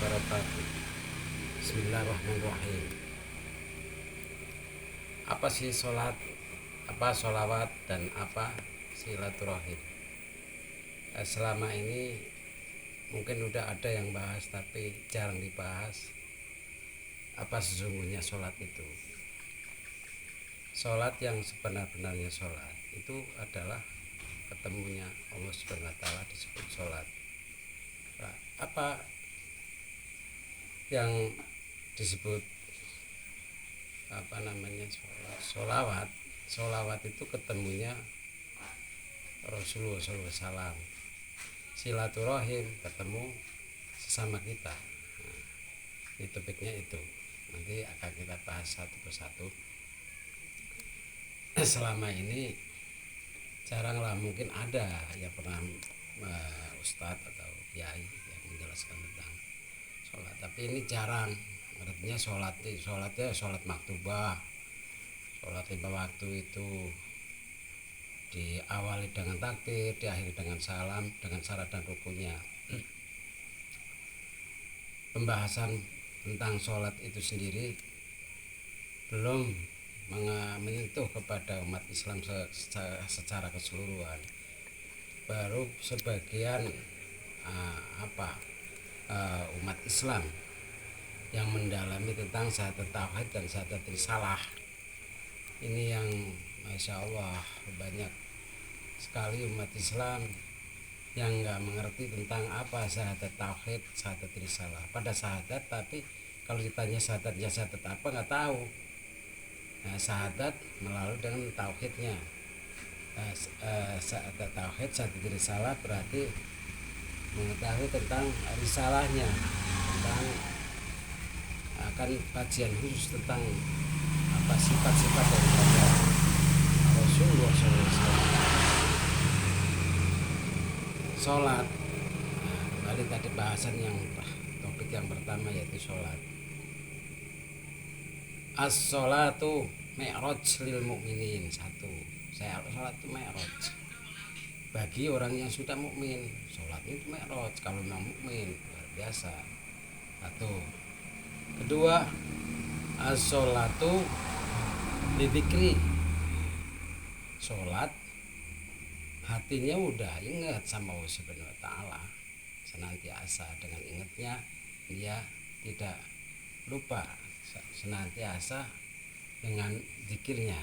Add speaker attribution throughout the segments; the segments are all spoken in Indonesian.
Speaker 1: wabarakatuh. Bismillahirrahmanirrahim. Apa sih sholat, apa sholawat, dan apa silaturahim? Selama ini mungkin udah ada yang bahas, tapi jarang dibahas apa sesungguhnya sholat itu. Sholat yang sebenar-benarnya sholat itu adalah ketemunya Allah Subhanahu wa Ta'ala, disebut sholat. Nah, apa yang disebut sholawat? Sholawat itu ketemunya Rasulullah SAW. Silaturahim, ketemu sesama kita. Nah, ini topiknya itu. Nanti akan kita bahas satu persatu. Selama ini jaranglah mungkin ada yang pernah ustadz atau kiai yang menjelaskan tentang sholat, tapi ini jarang. Artinya sholatnya sholat maktubah, sholat 5 waktu itu diawali dengan takbir, diakhiri dengan salam, dengan syarat dan rukunnya. Pembahasan tentang sholat itu sendiri belum menyentuh kepada umat Islam secara keseluruhan. Baru sebagian umat Islam yang mendalami tentang syahadat tauhid dan syahadat risalah. Ini yang Masya Allah banyak sekali umat Islam yang nggak mengerti tentang apa syahadat tauhid, syahadat risalah. Pada syahadat, tapi kalau ditanya syahadatnya syahadat apa nggak tahu. Nah, syahadat melalui dengan tauhidnya. Syahadat tauhid, syahadat risalah berarti mengetahui tentang risalahnya, tentang akan kajian khusus tentang apa sifat-sifat daripada Rasulullah SAW. Sholat, kembali tadi bahasan yang topik yang pertama yaitu sholat. As-sholatu mi'raj lil mu'minin. Satu, sholat itu mi'raj bagi orang yang sudah mukmin. Sholat itu mi'raj kalau memang mukmin, luar biasa. Satu. Kedua, as-sholatu bidzikri. Sholat hatinya udah ingat sama Allah Subhanahu wa Ta'ala, senantiasa dengan ingatnya dia tidak lupa, senantiasa dengan zikirnya.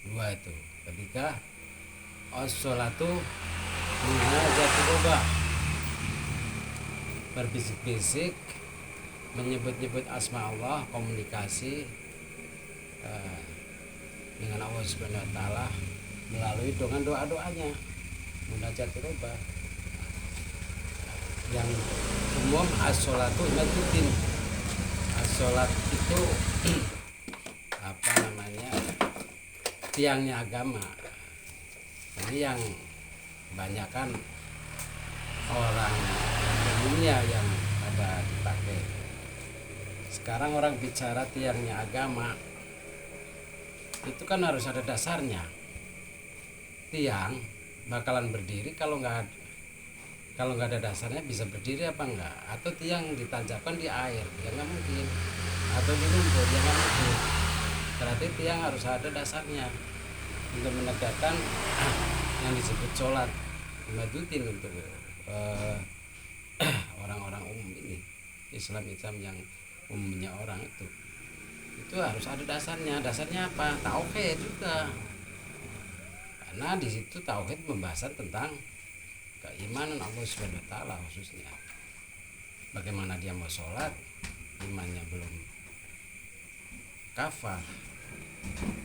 Speaker 1: Dua itu. Ketiga, as-sholatu munajatullah, berbisik-bisik, menyebut-nyebut asma Allah, komunikasi dengan Allah Subhanahu wa Ta'ala melalui dengan doa-doanya, munajatullah. Yang umum as-sholatu imaduddin. As-sholat itu tiangnya agama. Ini yang kebanyakan orang dunia yang ada dipakai. Sekarang orang bicara tiangnya agama itu kan harus ada dasarnya. Tiang bakalan berdiri kalau nggak ada dasarnya. Bisa berdiri apa enggak? Atau tiang ditancapkan di air, ya nggak mungkin. Atau di lumpur, ya nggak mungkin. Berarti tiang harus ada dasarnya untuk menegakkan yang disebut sholat imaduddin untuk orang-orang umum ini, Islam yang umumnya orang itu harus ada dasarnya. Dasarnya apa? Tauhid juga, karena di situ tauhid pembahasan tentang keimanan Allah Subhanahu wa Ta'ala, khususnya bagaimana dia mau sholat, imannya belum kafah.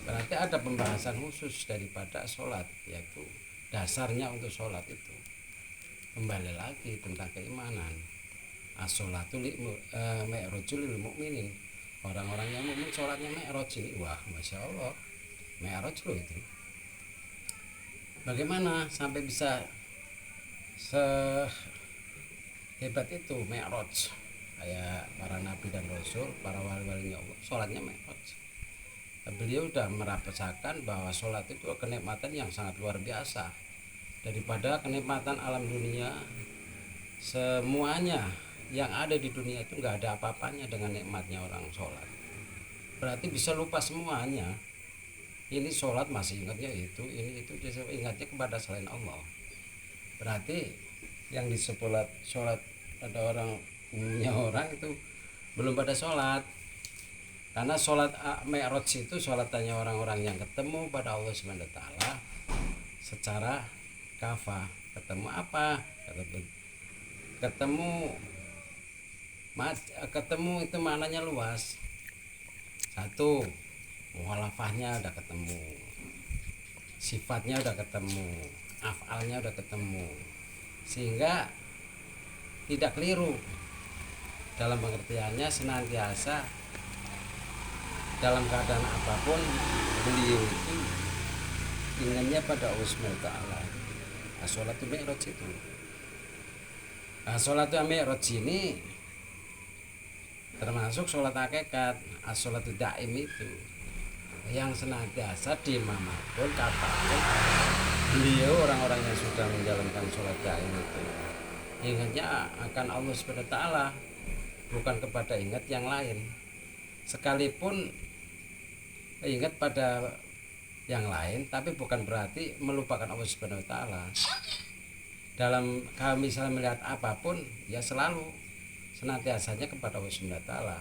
Speaker 1: Berarti ada pembahasan khusus daripada sholat, yaitu dasarnya untuk sholat itu. Kembali lagi tentang keimanan. As-sholatu mi'rajul lil mu'minin. Orang-orang yang mukmin sholatnya mi'raj ini. Wah, Masya Allah, mi'raj loh itu. Bagaimana sampai bisa sehebat itu mi'raj? Kayak para nabi dan rasul, para wali-walinya Allah, sholatnya mi'raj. Beliau sudah merasakan bahwa sholat itu kenikmatan yang sangat luar biasa, daripada kenikmatan alam dunia semuanya yang ada di dunia itu nggak ada apa-apanya dengan nikmatnya orang sholat. Berarti bisa lupa semuanya. Ini sholat masih ingatnya itu, ini itu ingatnya kepada selain Allah. Berarti yang disebut sholat pada orang umumnya orang itu belum pada sholat. Karena sholat Mi'raj itu sholatannya orang-orang yang ketemu pada Allah Subhanahu wa taala secara kafah. Ketemu apa? Ketemu ketemu itu maknanya luas. Satu, muhalafahnya udah ketemu, sifatnya udah ketemu, afalnya udah ketemu, sehingga tidak keliru dalam pengertiannya. Senantiasa dalam keadaan apapun beliau itu ingatnya pada Allah Subhanahu wa taala. Sholatul Mi'raj itu. Sholatul Mi'raj ini termasuk sholat hakikat. Sholatul daim itu yang senantiasa dimanapun kapanpun beliau orang-orang yang sudah menjalankan sholat daim itu ingatnya akan Allah Subhanahu wa taala, bukan kepada ingat yang lain. Sekalipun ingat pada yang lain, tapi bukan berarti melupakan Allah Subhanahu wa taala. Dalam kalau misalnya melihat apapun, ya selalu senantiasanya kepada Allah Subhanahu wa taala.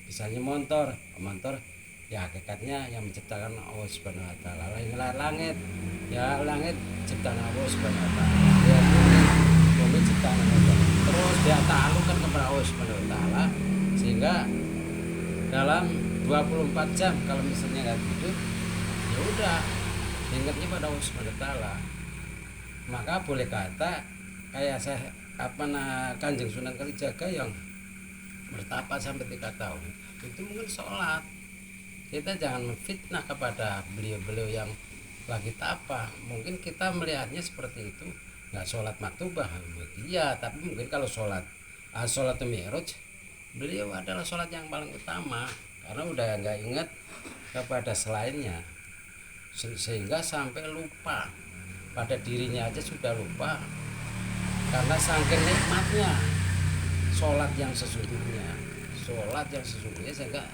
Speaker 1: Misalnya motor ya hakikatnya yang menciptakan Allah Subhanahu wa taala. Langit ya langit ciptaan Allah Subhanahu wa taala. Ya bumi ciptaan Allah. Terus dia ta'alluqkan kepada Allah Subhanahu wa taala, sehingga dalam 24 jam kalau misalnya nggak tidur, ya udah ingatnya pada Allah Subhanahu wa taala. Maka boleh kata kayak saya Kanjeng Sunan Kalijaga yang bertapa sampai 3 tahun itu mungkin sholat. Kita jangan memfitnah kepada beliau-beliau yang lagi tapa. Mungkin kita melihatnya seperti itu, nggak sholat maktubah, iya, tapi mungkin kalau sholat Mi'raj, beliau adalah sholat yang paling utama karena udah nggak ingat kepada selainnya, sehingga sampai lupa pada dirinya aja sudah lupa karena saking nikmatnya sholat yang sesungguhnya sehingga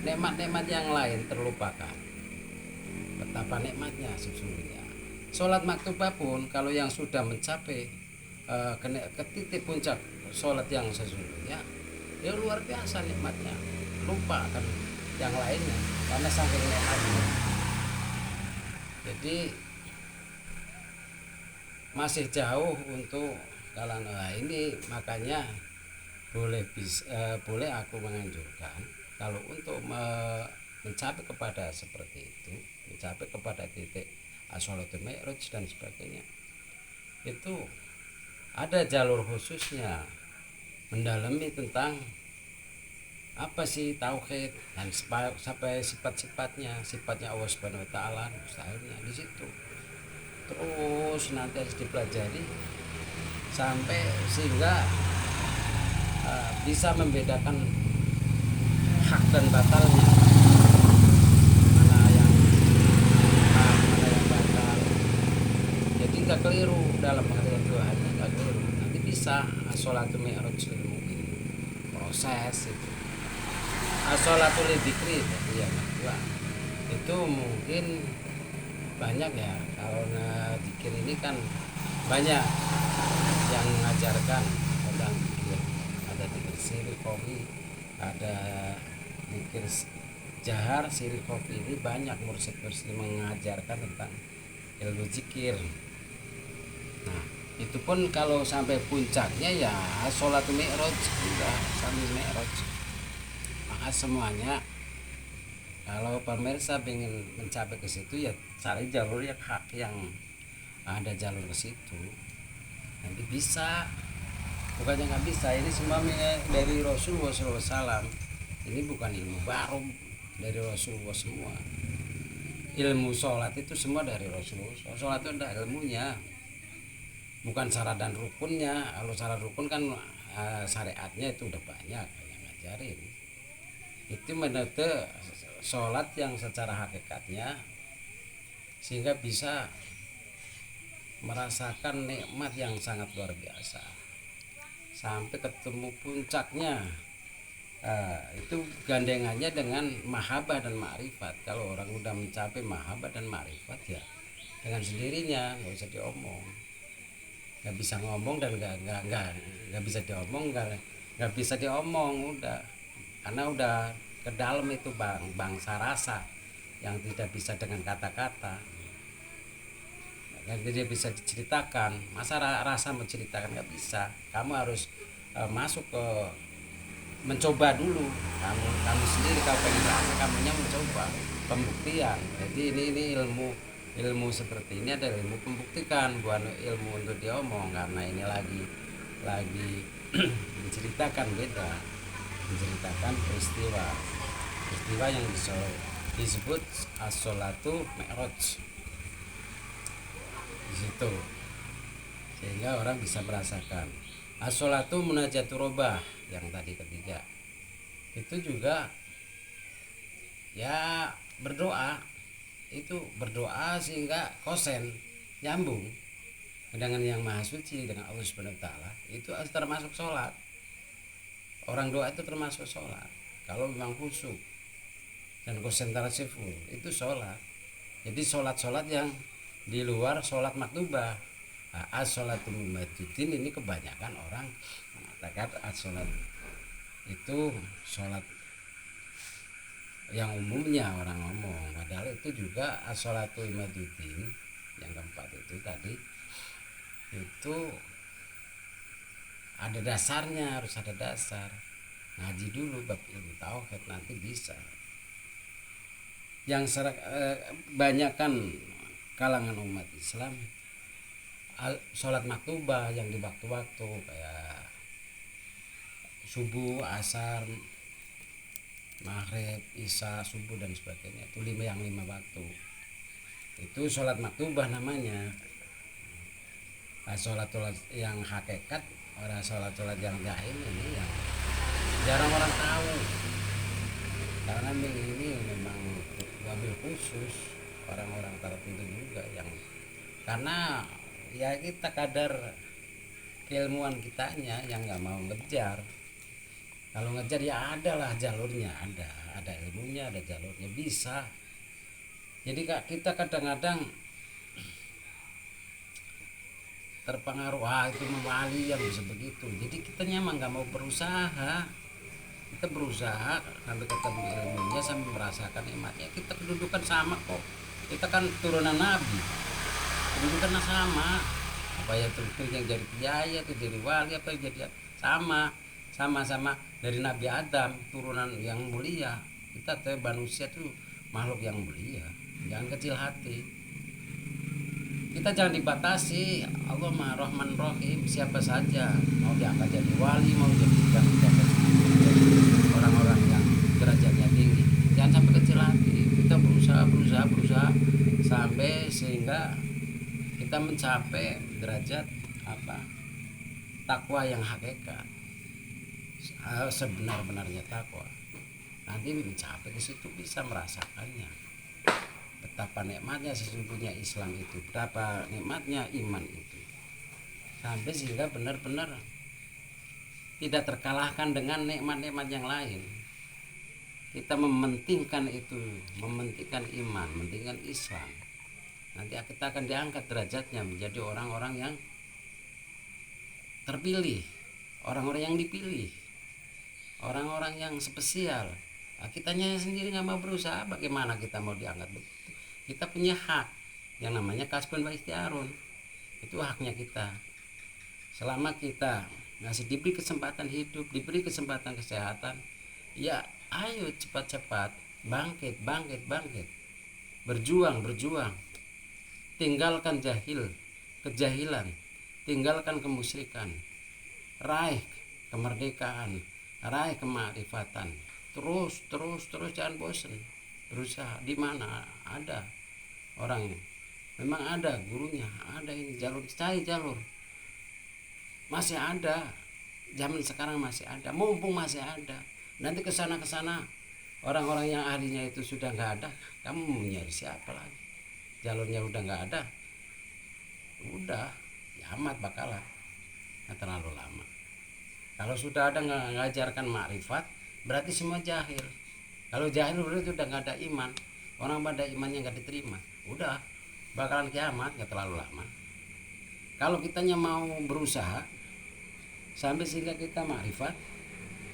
Speaker 1: nikmat-nikmat yang lain terlupakan. Betapa nikmatnya sesungguhnya sholat maktubah pun kalau yang sudah mencapai ke titik puncak sholat yang sesungguhnya, ya luar biasa nikmatnya, lupa kan yang lainnya karena saking nikmatnya. Jadi masih jauh untuk kalangan ini. Makanya boleh aku menganjurkan kalau untuk mencapai kepada seperti itu, mencapai kepada titik Sholatul Mi'raj dan sebagainya, itu ada jalur khususnya mendalami tentang apa sih tauhid dan sampai sifatnya Allah Subhanahu wa taala, mustahilnya di situ. Terus nanti harus dipelajari sampai sehingga bisa membedakan hak dan batalnya, mana yang hak, mana yang batal. Jadi nggak keliru dalam pengertian Tuhan, nggak keliru. Nanti bisa Sholatul Mi'raj mungkin proses itu. Sholatul Dzikri yang kedua itu mungkin banyak ya. Kalau zikir ini kan banyak yang mengajarkan tentang zikir. Ada zikir sirri kofi, ada zikir jahar. Sirri kofi ini banyak mursyid-mursyid mengajarkan tentang ilmu zikir. Nah itu pun kalau sampai puncaknya ya Sholatul Mi'raj, juga sambil Mi'raj. Maka semuanya kalau pemirsa ingin mencapai ke situ, ya cari jalur yang hak, yang ada jalur ke situ. Nanti bisa, bukannya nggak bisa. Ini semua dari Rasulullah SAW. Ini bukan ilmu baru dari Rasulullah semua. Ilmu sholat itu semua dari Rasulullah. Sholat itu ada ilmunya, bukan syarat dan rukunnya. Kalau syarat rukun kan syariatnya itu udah banyak yang ngajarin. Itu menurut sholat yang secara hakikatnya, sehingga bisa merasakan nikmat yang sangat luar biasa. sampai ketemu puncaknya. Itu gandengannya dengan mahabbah dan ma'rifat. Kalau orang udah mencapai mahabbah dan ma'rifat, ya dengan sendirinya, nggak usah diomong, nggak bisa ngomong, dan nggak bisa diomong, nggak bisa diomong, udah, karena udah ke dalam itu bangsa rasa yang tidak bisa dengan kata-kata. Jadi dia bisa diceritakan, masa rasa menceritakan, nggak bisa. Kamu harus masuk ke, mencoba dulu. Kamu sendiri, kalau pengen rasa, kamunya mencoba, pembuktian. Jadi ini ilmu seperti ini adalah ilmu pembuktikan, bukan ilmu untuk diomong, karena ini lagi menceritakan, beda, menceritakan peristiwa yang disebut as-sholatu mi'raj di situ, sehingga orang bisa merasakan. As-sholatu munajatu robah yang tadi ketiga, itu juga ya berdoa, itu berdoa sehingga kosen nyambung dengan yang maha suci, dengan Allah Subhanahu wa taala. Itu termasuk sholat. Orang doa itu termasuk sholat kalau memang khusyuk dan konsentrasi full, itu sholat. Jadi sholat yang di luar sholat maktubah. As-sholatu mumadudin, ini kebanyakan orang mengatakan as-sholat itu sholat yang umumnya orang ngomong, padahal itu juga as-sholatu imaduddin yang keempat itu tadi, itu ada dasarnya, harus ada dasar. Ngaji dulu bab ilmu tauhid, nanti bisa. Yang banyakkan kalangan umat Islam sholat maktubah yang di waktu-waktu kayak subuh, asar, maghrib, isya, subuh dan sebagainya, itu lima waktu, itu sholat maktubah namanya. Sholat yang hakikat, orang sholat yang jahil ini yang jarang orang tahu, karena ini memang wabil khusus orang-orang tertentu juga, yang karena ya kita kadar keilmuan kitanya yang nggak mau ngejar. Kalau ngejar ya adalah jalurnya, ada ilmunya, ada jalurnya, bisa. Jadi kita kadang-kadang terpengaruh, itu wali yang bisa begitu, jadi kita memang nggak mau berusaha. Kita berusaha sampai ketemu ilmunya, sampai merasakan nikmatnya. Kita kedudukan sama kok, kita kan turunan nabi, kedudukan sama. Apa ya terus yang jadi kiai atau jadi wali, apa yang jadi sama dari Nabi Adam, turunan yang mulia. Kita manusia tuh makhluk yang mulia, jangan kecil hati. Kita jangan dibatasi. Allah Maha Rahman Rahim, siapa saja mau diangkat jadi wali, mau jadi orang-orang yang derajatnya tinggi, jangan sampai kecil hati. Kita berusaha sampai sehingga kita mencapai derajat takwa yang hakikat, sebenar-benarnya takwa. Nanti mencapai ke situ bisa merasakannya, betapa nikmatnya sesungguhnya Islam itu, betapa nikmatnya iman itu, sampai sehingga benar-benar tidak terkalahkan dengan nikmat-nikmat yang lain. Kita mementingkan itu, mementingkan iman, mementingkan Islam. Nanti kita akan diangkat derajatnya menjadi orang-orang yang terpilih, orang-orang yang dipilih, orang-orang yang spesial. Kitanya sendiri nggak mau berusaha, bagaimana kita mau diangkat begitu? Kita punya hak yang namanya kasbun wa ikhtiarun, itu haknya kita. Selama kita diberi kesempatan hidup, diberi kesempatan kesehatan, ya ayo cepat-cepat bangkit, berjuang, tinggalkan kejahilan, tinggalkan kemusyrikan, raih kemerdekaan, raih kemakrifatan, terus jangan bosan, berusaha. Di mana ada orang, memang ada gurunya, ada ini jalur, cari jalur, masih ada, zaman sekarang masih ada, mumpung masih ada. Nanti kesana orang-orang yang ahlinya itu sudah nggak ada, kamu mau nyari siapa lagi? Jalurnya udah nggak ada, udah kiamat bakalan, nggak terlalu lama. Kalau sudah ada ngajarkan makrifat, berarti semua jahil. Kalau jahil berarti udah nggak ada iman. Orang pada imannya nggak diterima, udah bakalan kiamat, nggak terlalu lama. Kalau kitanya mau berusaha sampai sehingga kita makrifat,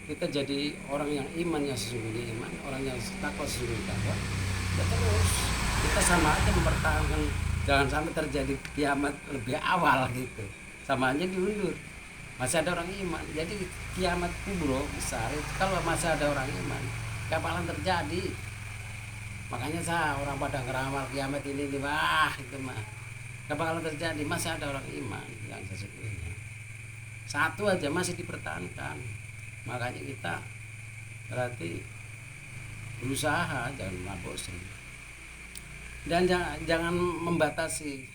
Speaker 1: kita jadi orang yang imannya sesungguhnya iman, orang yang takwa sesungguhnya takwa, ya terus kita sama aja mempertahankan, jangan sampai terjadi kiamat lebih awal gitu, sama aja diundur. Masih ada orang iman, jadi kiamat kubro besar itu kalau masih ada orang iman gak bakalan terjadi. Makanya orang pada ngeramal kiamat ini wah itu mah gak bakalan terjadi, masih ada orang iman yang sesungguhnya. Satu aja masih dipertahankan, makanya kita berarti berusaha, jangan mabuk dan jangan membatasi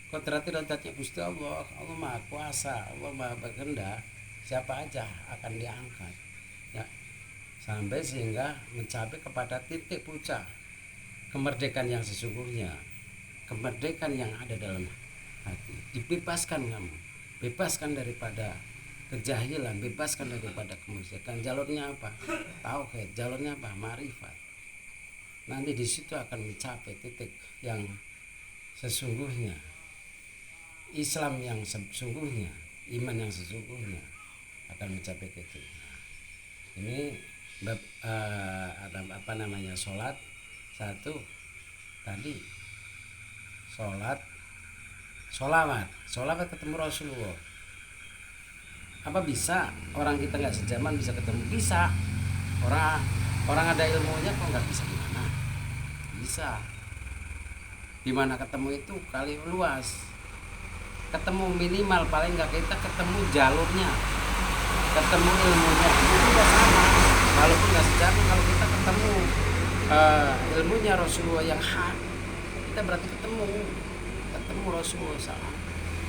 Speaker 1: kodrat-kodratnya Gusti Allah. Allah Maha Kuasa, Allah Maha Berkehendak, siapa aja akan diangkat ya, sampai sehingga mencapai kepada titik puncak kemerdekaan yang sesungguhnya, kemerdekaan yang ada dalam hati. Dibebaskan kamu, bebaskan daripada kejahilan, bebaskan daripada kemusyrikan. Jalurnya apa? Tauhid. Jalurnya apa? Ma'rifat. Nanti di situ akan mencapai titik yang sesungguhnya, Islam yang sesungguhnya, iman yang sesungguhnya akan mencapai titik. Ini ada apa namanya, sholat satu tadi, sholawat ketemu Rasulullah. Apa bisa orang kita nggak sejaman bisa ketemu? Bisa. Orang ada ilmunya kok nggak bisa, gimana bisa. Dimana ketemu itu kali luas, ketemu minimal paling nggak kita ketemu jalurnya, ketemu ilmunya, itu udah sama. Walaupun nggak sejaman, kalau kita ketemu ilmunya Rasulullah yang hak, kita berarti ketemu Rasulullah sama,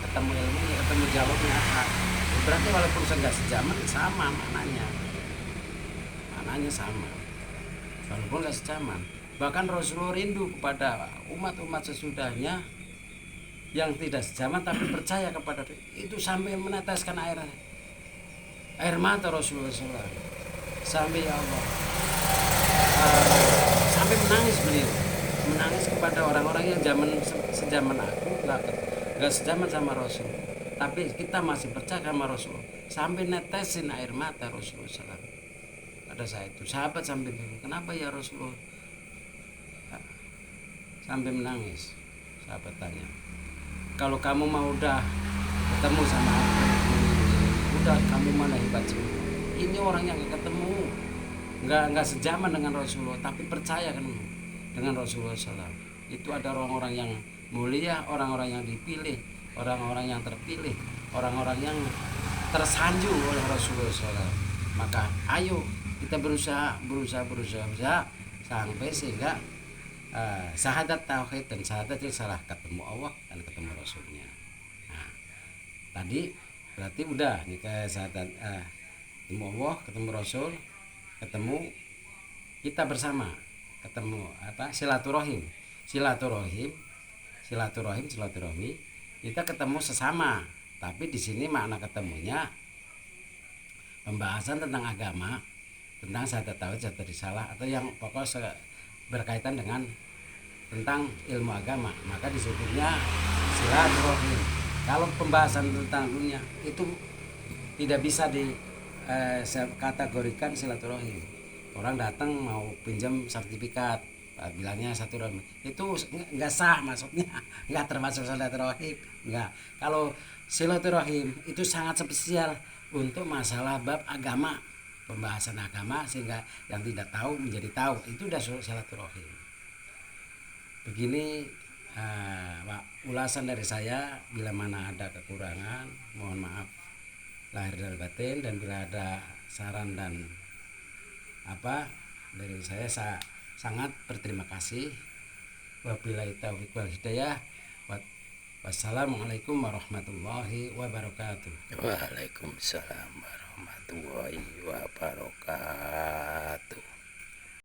Speaker 1: ketemu ilmunya, ketemu jalurnya hak. Berarti walaupun nggak sejaman sama maknanya sama, walaupun nggak sejaman. Bahkan Rasulullah rindu kepada umat-umat sesudahnya yang tidak sejaman tapi percaya kepada itu, sampai meneteskan air mata Rasulullah SAW. Sampai ya Allah, sampai menangis beliau, menangis kepada orang-orang yang sejaman aku nggak sejaman sama Rasul, tapi kita masih percaya sama Rasul. Sampai netesin air mata Rasulullah SAW pada saat itu. Sahabat sampai bingung, kenapa ya Rasulullah sampai menangis? Sahabat tanya, kalau kamu mau udah ketemu sama aku, udah kamu mana hebat sih? Ini orang yang ketemu, nggak sejaman dengan Rasulullah, tapi percaya kan dengan Rasulullah SAW. Itu ada orang-orang yang mulia, orang-orang yang dipilih, orang-orang yang terpilih, orang-orang yang tersanjung oleh Rasulullah SAW. Maka ayo kita berusaha sampai sehingga syahadat tauhid dan syahadat yang salah, ketemu Allah dan ketemu Rasulnya. Nah, tadi berarti udah nih ke syahadat, ketemu Allah, ketemu Rasul, ketemu kita bersama, ketemu apa, silaturahim, kita ketemu sesama. Tapi di sini makna ketemunya pembahasan tentang agama, tentang syahadat tauhid, syahadat risalah, atau yang pokoknya berkaitan dengan tentang ilmu agama, maka disebutnya silaturahim. Kalau pembahasan tentang dunia itu tidak bisa dikategorikan silaturahim. Orang datang mau pinjam sertifikat, bilangnya silaturahim, itu nggak sah, maksudnya nggak termasuk silaturahim, nggak. Kalau silaturahim itu sangat spesial untuk masalah bab agama, pembahasan agama, sehingga yang tidak tahu menjadi tahu, itu udah silaturahim. Begini ulasan dari saya. Bila mana ada kekurangan, mohon maaf lahir dan batin, dan bila ada saran dan apa dari saya sangat berterima kasih. Wabillahi taufiq wal hidayah. Wassalamualaikum warahmatullahi wabarakatuh.
Speaker 2: Waalaikumsalam warahmatullahi wabarakatuh.